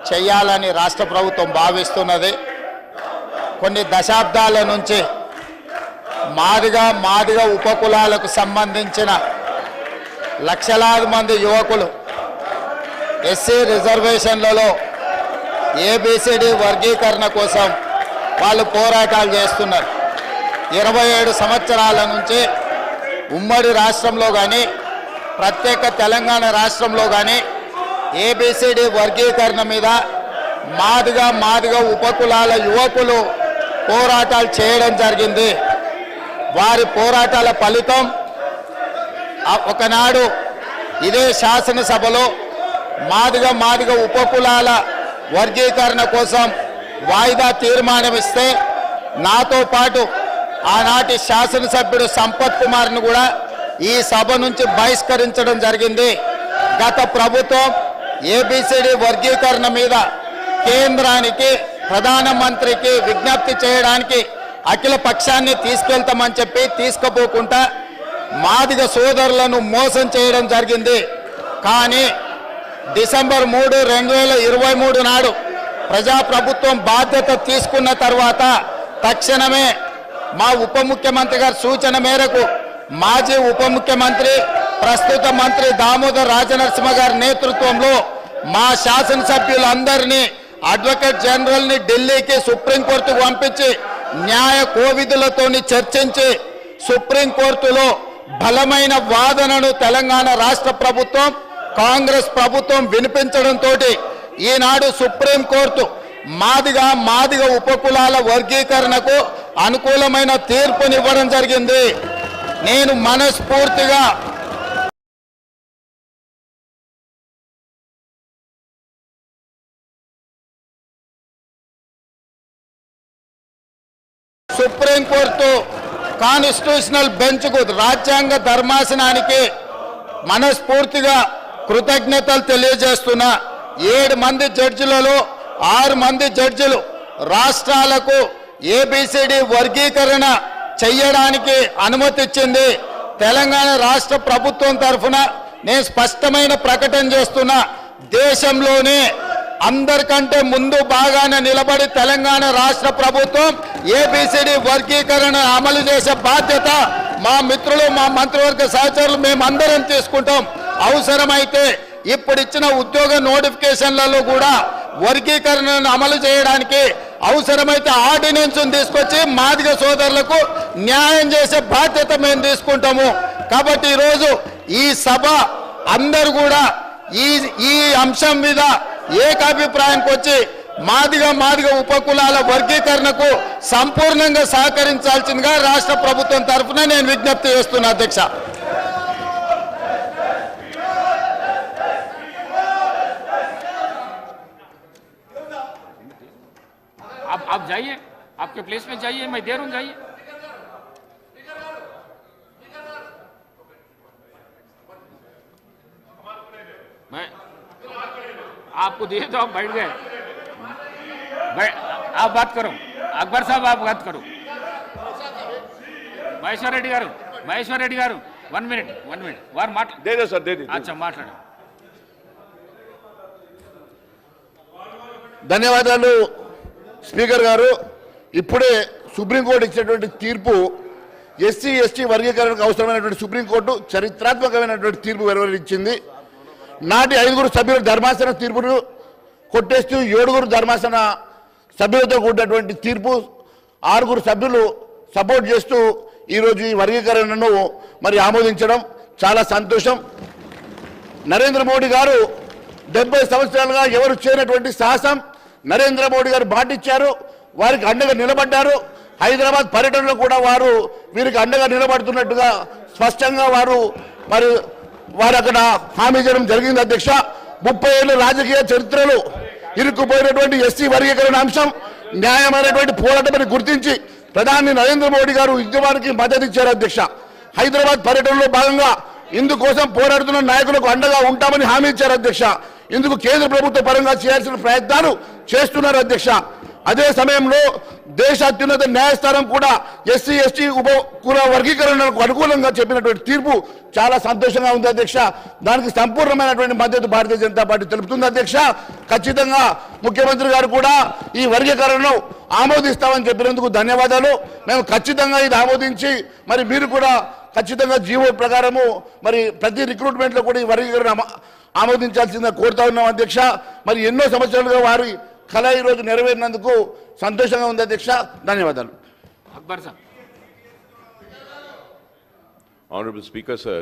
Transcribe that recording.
చేయాలని రాష్ట్ర ప్రభుత్వం భావిస్తున్నది. కొన్ని దశాబ్దాల నుంచి మాదిగ ఉపకులాలకు సంబంధించిన లక్షలాది మంది యువకులు ఎస్సీ రిజర్వేషన్లలో ఏబిసిడి వర్గీకరణ కోసం వాళ్ళు పోరాటాలు చేస్తున్నారు. 27 సంవత్సరాల నుంచి ఉమ్మడి రాష్ట్రంలో కానీ ప్రత్యేక తెలంగాణ రాష్ట్రంలో కానీ ఏబిసిడి వర్గీకరణ మీద మాదిగ ఉపకులాల యువకులు పోరాటాలు చేయడం జరిగింది. వారి పోరాటాల ఫలితం ఒకనాడు ఇదే శాసనసభలో మాదిగ ఉపకులాల వర్గీకరణ కోసం వాయిదా తీర్మానం ఇస్తే నాతో పాటు ఆనాటి శాసనసభ్యుడు సంపత్ కుమార్ను కూడా ఈ సభ నుంచి బహిష్కరించడం జరిగింది. గత ప్రభుత్వం ఏబిసిడి వర్గీకరణ మీద కేంద్రానికి ప్రధానమంత్రికి విజ్ఞప్తి చేయడానికి అఖిల పక్షాన్ని తీసుకెళ్తామని చెప్పి తీసుకుపోకుండా మాదిగ సోదరులను మోసం చేయడం జరిగింది. కానీ డిసెంబర్ 3, 2023 నాడు ప్రజాప్రభుత్వం బాధ్యత తీసుకున్న తర్వాత తక్షణమే మా ఉప ముఖ్యమంత్రి గారి సూచన మేరకు మాజీ ఉప ముఖ్యమంత్రి ప్రస్తుత మంత్రి దామోదర్ రాజనరసింహ గారి నేతృత్వంలో మా శాసనసభ్యులందరినీ అడ్వకేట్ జనరల్ని ఢిల్లీకి సుప్రీంకోర్టుకు పంపించి న్యాయ కోవిధులతో చర్చించి సుప్రీంకోర్టులో బలమైన వాదనను తెలంగాణ రాష్ట్ర ప్రభుత్వం కాంగ్రెస్ ప్రభుత్వం వినిపించడంతో ఈనాడు సుప్రీంకోర్టు మాదిగ ఉపకులాల వర్గీకరణకు అనుకూలమైన తీర్పునివ్వడం జరిగింది. నేను మనస్ఫూర్తిగా సుప్రీంకోర్టు కాన్స్టిట్యూషనల్ బెంచ్కు రాజ్యాంగ ధర్మాసనానికి మనస్ఫూర్తిగా కృతజ్ఞతలు తెలియజేస్తున్నా. 7 మంది జడ్జిలలో 6 మంది జడ్జిలు రాష్ట్రాలకు ఏబిసిడి వర్గీకరణ చెయ్యడానికి అనుమతి ఇచ్చింది. తెలంగాణ రాష్ట్ర ప్రభుత్వం తరఫున నేను స్పష్టమైన ప్రకటన చేస్తున్నా. దేశంలోనే అందరికంటే ముందు బాగానే నిలబడి తెలంగాణ రాష్ట్ర ప్రభుత్వం ఏబిసిడి వర్గీకరణ అమలు చేసే బాధ్యత మా మిత్రులు మా మంత్రివర్గ సహచరులు మేమందరం తీసుకుంటాం. అవసరమైతే ఇప్పుడు ఇచ్చిన ఉద్యోగ నోటిఫికేషన్లలో కూడా వర్గీకరణను అమలు చేయడానికి అవసరమైతే ఆర్డినెన్స్ తీసుకొచ్చి మాదిగ సోదరులకు న్యాయం చేసే బాధ్యత మేము తీసుకుంటాము. కాబట్టి ఈరోజు ఈ సభ అందరూ కూడా ఈ అంశం మీద ఏకాభిప్రాయానికి వచ్చి మాదిగ ఉపకులాల వర్గీకరణకు సంపూర్ణంగా సహకరించాల్సిందిగా రాష్ట్ర ప్రభుత్వం తరఫున నేను విజ్ఞప్తి చేస్తున్నా. అధ్యక్ష, आप जाइए, आपके प्लेस में जाइए, मैं दे रहा हूं, जाइए. मैं आपको दिए तो आप बैठ गए. आप बात करो, अकबर साहब आप बात करो. महेश्वर रेड्डी गारू 1 मिनट वार माट दे दो सर, दे दे. अच्छा మాట్లాడండి. ధన్యవాదాలు స్పీకర్ గారు. ఇప్పుడే సుప్రీంకోర్టు ఇచ్చినటువంటి తీర్పు ఎస్సీ ఎస్టీ వర్గీకరణకు అవసరమైనటువంటి సుప్రీంకోర్టు చరిత్రాత్మకమైనటువంటి తీర్పు వెలువరించింది. నాటి 5 సభ్యుల ధర్మాసన తీర్పును కొట్టేస్తూ 7 ధర్మాసన సభ్యులతో కూడినటువంటి తీర్పు 6 సభ్యులు సపోర్ట్ చేస్తూ ఈరోజు ఈ వర్గీకరణను మరి ఆమోదించడం చాలా సంతోషం. నరేంద్ర మోడీ గారు 70 సంవత్సరాలుగా ఎవరు చేయనటువంటి సాహసం నరేంద్ర మోడీ గారు బాటిచ్చారు. వారికి అండగా నిలబడ్డారు. హైదరాబాద్ పర్యటనలో కూడా వారు వీరికి అండగా నిలబడుతున్నట్టుగా స్పష్టంగా వారు అక్కడ హామీ చేయడం జరిగింది. అధ్యక్ష, 30 ఏళ్ళ రాజకీయ చరిత్రలో ఇరుక్కుపోయినటువంటి ఎస్సీ వర్గీకరణ అంశం న్యాయమైనటువంటి పోరాటమని గుర్తించి ప్రధాని నరేంద్ర మోడీ గారు ఉద్యమానికి మద్దతు ఇచ్చారు. అధ్యక్ష, హైదరాబాద్ పర్యటనలో భాగంగా ఇందుకోసం పోరాడుతున్న నాయకులకు అండగా ఉంటామని హామీ ఇచ్చారు. అధ్యక్ష, ఇందుకు కేంద్ర ప్రభుత్వ పరంగా చేయాల్సిన ప్రయత్నాలు చేస్తున్నారు. అధ్యక్ష, అదే సమయంలో దేశ అత్యున్నత న్యాయస్థానం కూడా ఎస్సీ ఎస్టీ కుల వర్గీకరణకు అనుకూలంగా చెప్పినటువంటి తీర్పు చాలా సంతోషంగా ఉంది. అధ్యక్ష, దానికి సంపూర్ణమైనటువంటి మద్దతు భారతీయ జనతా పార్టీ తెలుపుతుంది. అధ్యక్ష, ఖచ్చితంగా ముఖ్యమంత్రి గారు కూడా ఈ వర్గీకరణను ఆమోదిస్తామని చెప్పినందుకు ధన్యవాదాలు. మేము ఖచ్చితంగా ఇది ఆమోదించి మరి మీరు కూడా ఖచ్చితంగా జీవో ప్రకారము మరి ప్రతి రిక్రూట్మెంట్లో కూడా ఈ వర్గీకరణ ఆమోదించాల్సిందిగా కోరుతా ఉన్నాం అధ్యక్ష. మరి ఎన్నో సంవత్సరాలుగా వారి కళ ఈరోజు నెరవేరినందుకు సంతోషంగా ఉంది అధ్యక్ష. ధన్యవాదాలు. Akbar sir. Honorable Speaker, sir,